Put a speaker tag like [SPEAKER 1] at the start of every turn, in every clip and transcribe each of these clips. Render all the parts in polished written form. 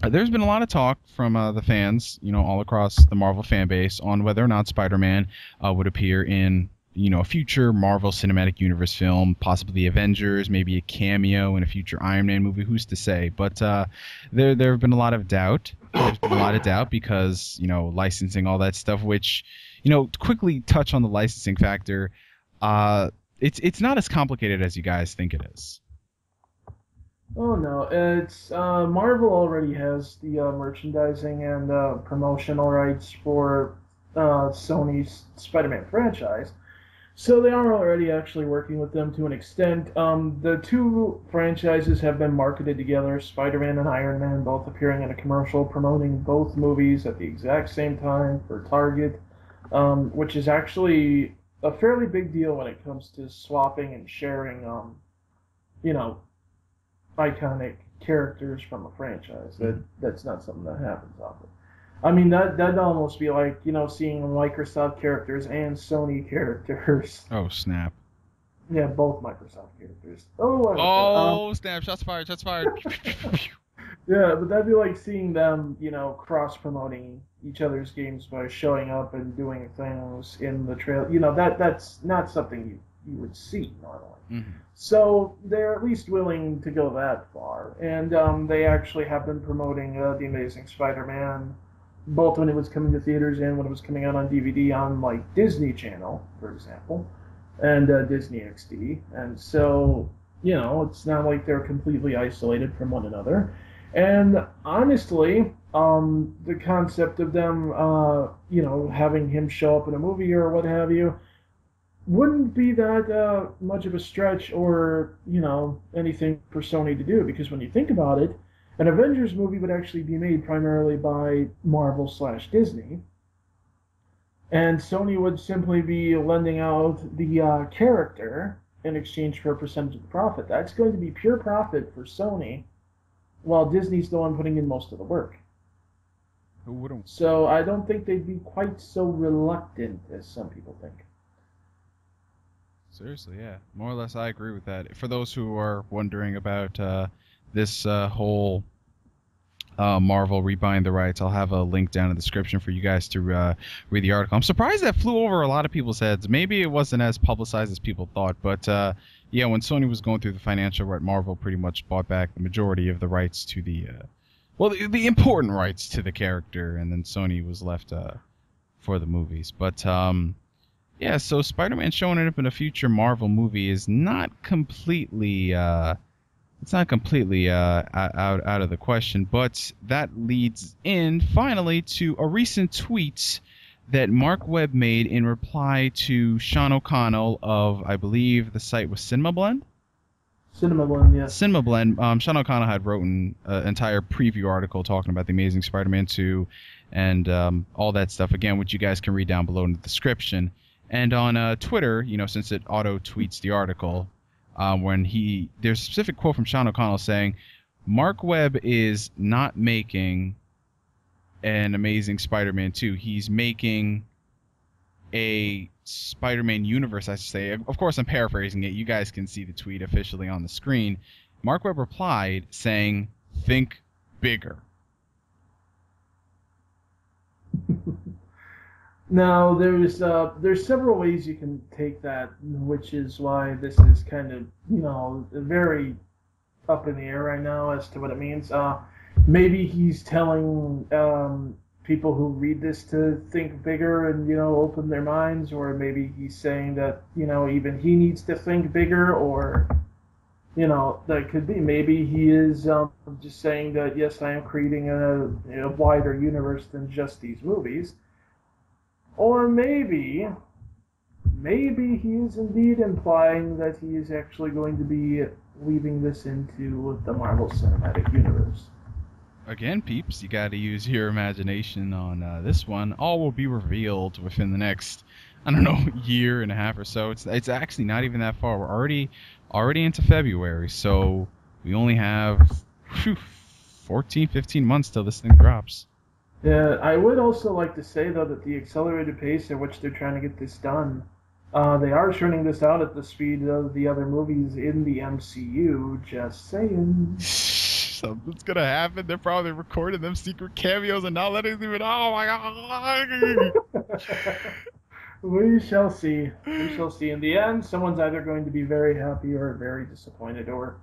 [SPEAKER 1] There's been a lot of talk from the fans, all across the Marvel fan base on whether or not Spider-Man would appear in, a future Marvel Cinematic Universe film, possibly the Avengers, maybe a cameo in a future Iron Man movie. Who's to say? But there have been a lot of doubt. There's been a lot of doubt because licensing, all that stuff. Which, to quickly touch on the licensing factor, it's not as complicated as you guys think it is.
[SPEAKER 2] Oh no, it's Marvel already has the merchandising and promotional rights for Sony's Spider-Man franchise, so they are already actually working with them to an extent. The two franchises have been marketed together, Spider-Man and Iron Man, both appearing in a commercial promoting both movies at the exact same time for Target, which is actually a fairly big deal when it comes to swapping and sharing, you know, iconic characters from a franchise. That's not something that happens often. I mean, that'd almost be like seeing Microsoft characters and Sony characters.
[SPEAKER 1] Oh snap!
[SPEAKER 2] Yeah, both Microsoft characters. Oh, I like that.
[SPEAKER 1] Oh snap! Shots fired! Shots fired!
[SPEAKER 2] Yeah, but that'd be like seeing them, cross promoting each other's games by showing up and doing things in the trail. That's not something you would see normally.
[SPEAKER 1] Mhm.
[SPEAKER 2] So they're at least willing to go that far, and they actually have been promoting the Amazing Spider-Man, both when it was coming to theaters and when it was coming out on DVD on like Disney Channel, for example, and Disney XD. And so it's not like they're completely isolated from one another. And honestly, the concept of them, having him show up in a movie or what have you, wouldn't be that much of a stretch or, anything for Sony to do. Because when you think about it, an Avengers movie would actually be made primarily by Marvel slash Disney. And Sony would simply be lending out the character in exchange for a percentage of the profit. That's going to be pure profit for Sony, while Disney's the one putting in most of the work.
[SPEAKER 1] Who wouldn't?
[SPEAKER 2] So I don't think they'd be quite so reluctant as some people think.
[SPEAKER 1] Seriously, yeah. More or less, I agree with that. For those who are wondering about this whole Marvel rebuying the rights, I'll have a link down in the description for you guys to read the article. I'm surprised that flew over a lot of people's heads. Maybe it wasn't as publicized as people thought, but yeah, when Sony was going through the financial rut, Marvel pretty much bought back the majority of the rights to the important rights to the character, and then Sony was left for the movies. But yeah, so Spider-Man showing up in a future Marvel movie is not completely out of the question, but that leads in finally to a recent tweet that Marc Webb made in reply to Sean O'Connell of, I believe the site was CinemaBlend.
[SPEAKER 2] CinemaBlend, yes.
[SPEAKER 1] CinemaBlend. Sean O'Connell had written an entire preview article talking about the Amazing Spider-Man 2 and all that stuff. Again, which you guys can read down below in the description. And on Twitter, since it auto tweets the article, there's a specific quote from Sean O'Connell saying, Marc Webb is not making an Amazing Spider-Man 2. He's making a Spider-Man universe, I should say. Of course, I'm paraphrasing it. You guys can see the tweet officially on the screen. Marc Webb replied saying, think bigger.
[SPEAKER 2] Now, there's several ways you can take that, which is why this is kind of, very up in the air right now as to what it means. Maybe he's telling people who read this to think bigger and, open their minds, or maybe he's saying that, even he needs to think bigger, or, that could be. Maybe he is just saying that, yes, I am creating a wider universe than just these movies. Or maybe he is indeed implying that he is actually going to be weaving this into the Marvel Cinematic Universe.
[SPEAKER 1] Again, peeps, you got to use your imagination on this one. All will be revealed within the next, I don't know, year and a half or so. It's actually not even that far. We're already into February, so we only have 14, 15 months till this thing drops.
[SPEAKER 2] Yeah, I would also like to say, though, that the accelerated pace at which they're trying to get this done, they are churning this out at the speed of the other movies in the MCU, just saying.
[SPEAKER 1] Something's gonna happen. They're probably recording them secret cameos and not letting us even. Oh my god!
[SPEAKER 2] We shall see. We shall see. In the end, someone's either going to be very happy or very disappointed, or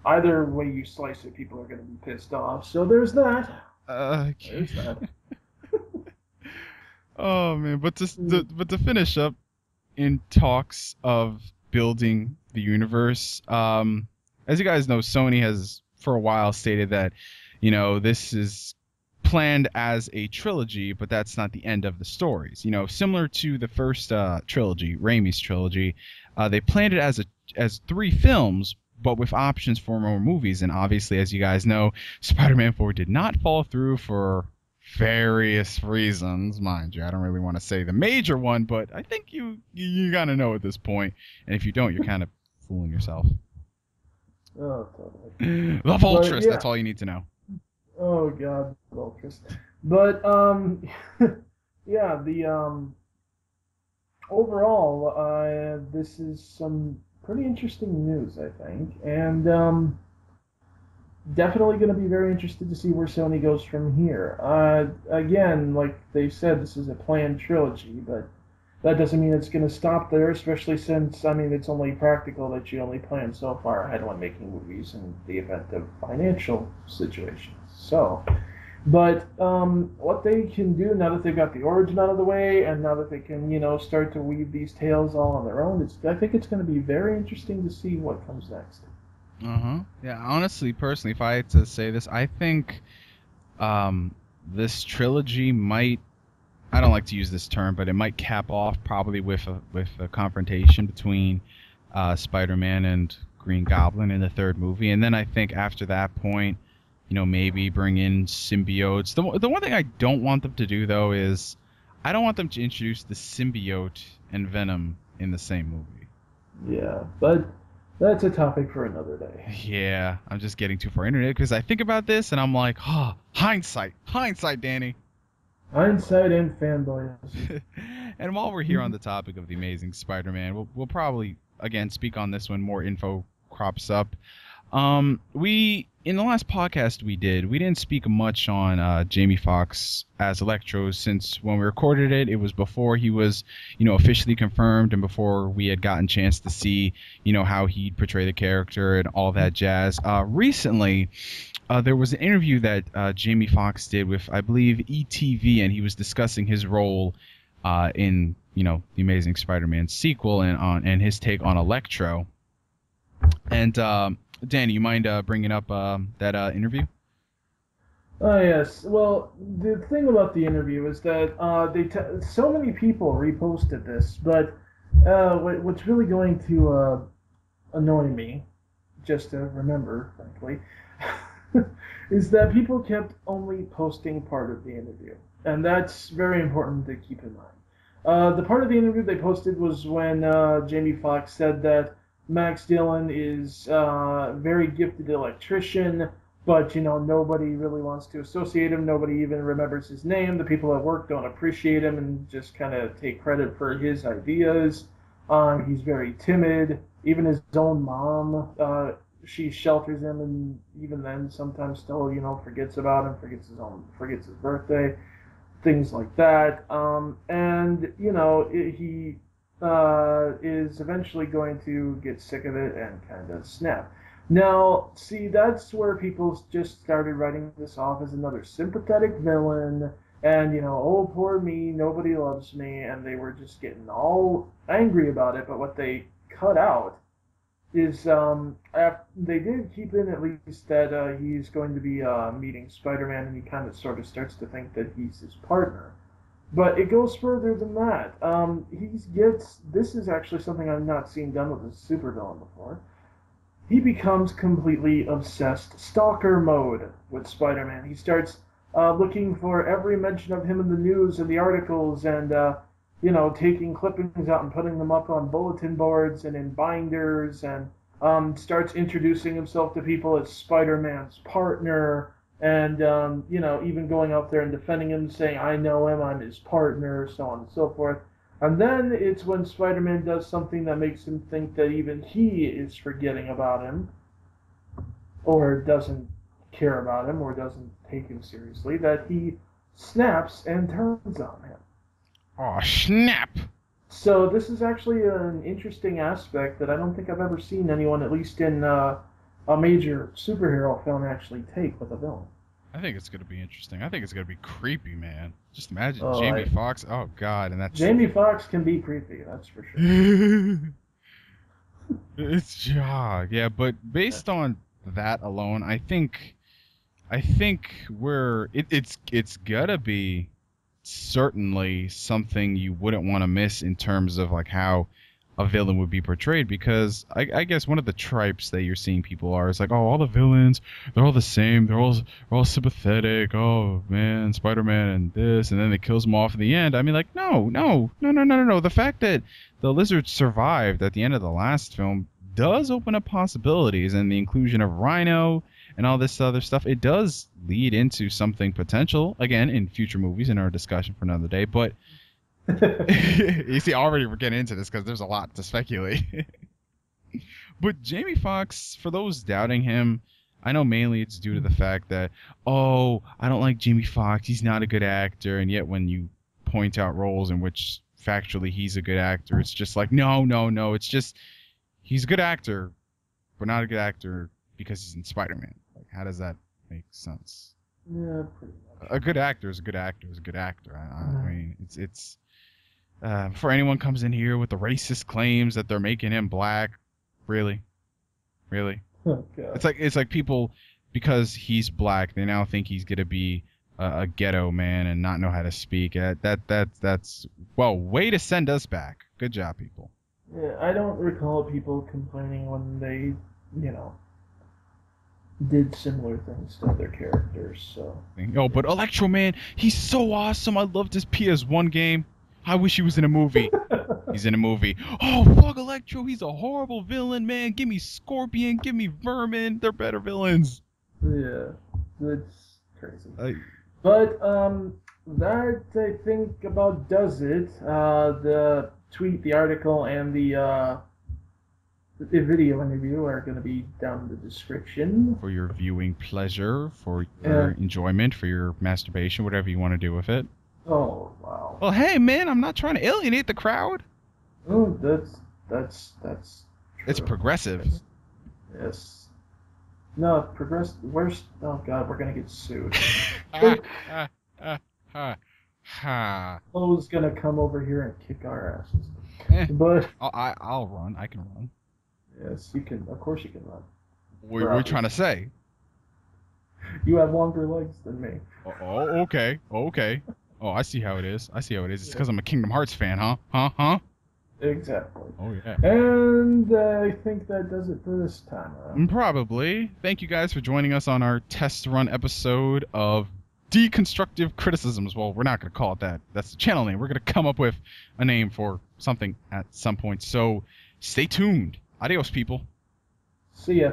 [SPEAKER 2] either way you slice it, people are going to be pissed off. So there's that. There's that.
[SPEAKER 1] Oh man, but to finish up in talks of building the universe, as you guys know, Sony has for a while stated that, this is planned as a trilogy, but that's not the end of the stories. Similar to the first trilogy, Raimi's trilogy, they planned it as 3 films, but with options for more movies. And obviously, as you guys know, Spider-Man 4 did not fall through for various reasons, mind you. I don't really want to say the major one, but I think you gotta know at this point. And if you don't, you're kind of fooling yourself.
[SPEAKER 2] Oh, totally.
[SPEAKER 1] The Vultress, yeah. That's all you need to know.
[SPEAKER 2] Oh god, Vultress. But yeah, the overall, this is some pretty interesting news, I think, and definitely going to be very interested to see where Sony goes from here. Again, like they said, this is a planned trilogy, but that doesn't mean it's going to stop there, especially since, it's only practical that you only plan so far ahead when making movies in the event of financial situations. So, but what they can do now that they've got the origin out of the way, and now that they can, start to weave these tales all on their own, I think it's going to be very interesting to see what comes next.
[SPEAKER 1] Yeah, honestly, personally, if I had to say this, I think this trilogy might, I don't like to use this term, but it might cap off probably with a confrontation between Spider-Man and Green Goblin in the 3rd movie. And then I think after that point, maybe bring in symbiotes. The one thing I don't want them to do, though, is I don't want them to introduce the symbiote and Venom in the same movie.
[SPEAKER 2] Yeah, but that's a topic for another day.
[SPEAKER 1] Yeah, I'm just getting too far into it because I think about this and I'm like, hindsight, Danny.
[SPEAKER 2] Hindsight and fanboys.
[SPEAKER 1] And while we're here on the topic of the Amazing Spider-Man, we'll probably again speak on this when more info crops up. In the last podcast we didn't speak much on Jamie Foxx as Electro, since when we recorded it, it was before he was, officially confirmed and before we had gotten a chance to see, how he'd portray the character and all that jazz. Recently, there was an interview that Jamie Foxx did with, I believe, ETV, and he was discussing his role in, the Amazing Spider-Man sequel and his take on Electro. And Danny, you mind bringing up that interview?
[SPEAKER 2] Yes. Well, the thing about the interview is that so many people reposted this, but what's really going to annoy me, just to remember, frankly, is that people kept only posting part of the interview, and that's very important to keep in mind. The part of the interview they posted was when Jamie Foxx said that Max Dillon is a very gifted electrician, but, nobody really wants to associate him. Nobody even remembers his name. The people at work don't appreciate him and just kind of take credit for his ideas. He's very timid. Even his own mom, she shelters him, and even then sometimes still, forgets about him, forgets his birthday, things like that. And, he is eventually going to get sick of it and kind of snap. Now, see, that's where people just started writing this off as another sympathetic villain, and, oh, poor me, nobody loves me, and they were just getting all angry about it. But what they cut out is, they did keep in at least that he's going to be meeting Spider-Man, and he kind of sort of starts to think that he's his partner. But it goes further than that. This is actually something I've not seen done with a supervillain before. He becomes completely obsessed stalker mode with Spider-Man. He starts looking for every mention of him in the news and the articles, and taking clippings out and putting them up on bulletin boards and in binders, and starts introducing himself to people as Spider-Man's partner. And, even going out there and defending him, saying, I know him, I'm his partner, so on and so forth. And then it's when Spider-Man does something that makes him think that even he is forgetting about him, or doesn't care about him or doesn't take him seriously, that he snaps and turns on him.
[SPEAKER 1] Oh, snap!
[SPEAKER 2] So this is actually an interesting aspect that I don't think I've ever seen anyone, at least in a major superhero film, actually take with a villain.
[SPEAKER 1] I think it's gonna be interesting. I think it's gonna be creepy, man. Just imagine
[SPEAKER 2] Oh,
[SPEAKER 1] Jamie Foxx. Oh God, and that's
[SPEAKER 2] Jamie Foxx can be creepy, that's for sure.
[SPEAKER 1] It's yeah, but based on that alone, I think it's gotta be certainly something you wouldn't want to miss in terms of like how a villain would be portrayed, because I guess one of the tropes that you're seeing people are is like, oh, all the villains, they're all the same, they're all sympathetic, oh man, Spider-Man and this, and then it kills them off in the end. I mean, like, no. The fact that the Lizard survived at the end of the last film does open up possibilities, and the inclusion of Rhino and all this other stuff, it does lead into something potential, again, in future movies, in our discussion for another day, but you see, already we're getting into this because there's a lot to speculate. But Jamie Foxx, for those doubting him, I know mainly it's due to the fact that, oh, I don't like Jamie Foxx, he's not a good actor, and yet when you point out roles in which factually he's a good actor, it's just like, no, it's just, he's a good actor, but not a good actor because he's in Spider-Man. Like, how does that make sense?
[SPEAKER 2] Yeah, pretty much.
[SPEAKER 1] A good actor is a good actor is a good actor. I mean, it's before anyone comes in here with the racist claims that they're making him black, really.
[SPEAKER 2] Oh,
[SPEAKER 1] It's like people, because he's black, they now think he's gonna be a ghetto man and not know how to speak. That's well, way to send us back. Good job, people.
[SPEAKER 2] Yeah, I don't recall people complaining when they, did similar things to other characters. So.
[SPEAKER 1] Oh, but Electro, man, he's so awesome. I loved his PS1 game. I wish he was in a movie. He's in a movie. Oh, fuck Electro. He's a horrible villain, man. Give me Scorpion. Give me Vermin. They're better villains.
[SPEAKER 2] Yeah, that's crazy. But that, I think, about does it. The tweet, the article, and the video interview are going to be down in the description.
[SPEAKER 1] For your viewing pleasure, for your enjoyment, for your masturbation, whatever you want to do with it.
[SPEAKER 2] Oh, wow.
[SPEAKER 1] Well, hey, man, I'm not trying to alienate the crowd.
[SPEAKER 2] Oh, that's true.
[SPEAKER 1] It's progressive.
[SPEAKER 2] Yes. No, progressive. Oh, God, we're going to get sued. Chloe's going to come over here and kick our asses. But
[SPEAKER 1] I'll run. I can run.
[SPEAKER 2] Yes, you can. Of course you can run.
[SPEAKER 1] What are you trying to say?
[SPEAKER 2] You have longer legs than me.
[SPEAKER 1] Oh, okay. Oh, I see how it is. It's because I'm a Kingdom Hearts fan, huh?
[SPEAKER 2] Exactly.
[SPEAKER 1] Oh, yeah.
[SPEAKER 2] And I think that does it for this time around.
[SPEAKER 1] Probably. Thank you guys for joining us on our test run episode of Deconstructive Criticisms. Well, we're not going to call it that. That's the channel name. We're going to come up with a name for something at some point. So stay tuned. Adios, people.
[SPEAKER 2] See ya.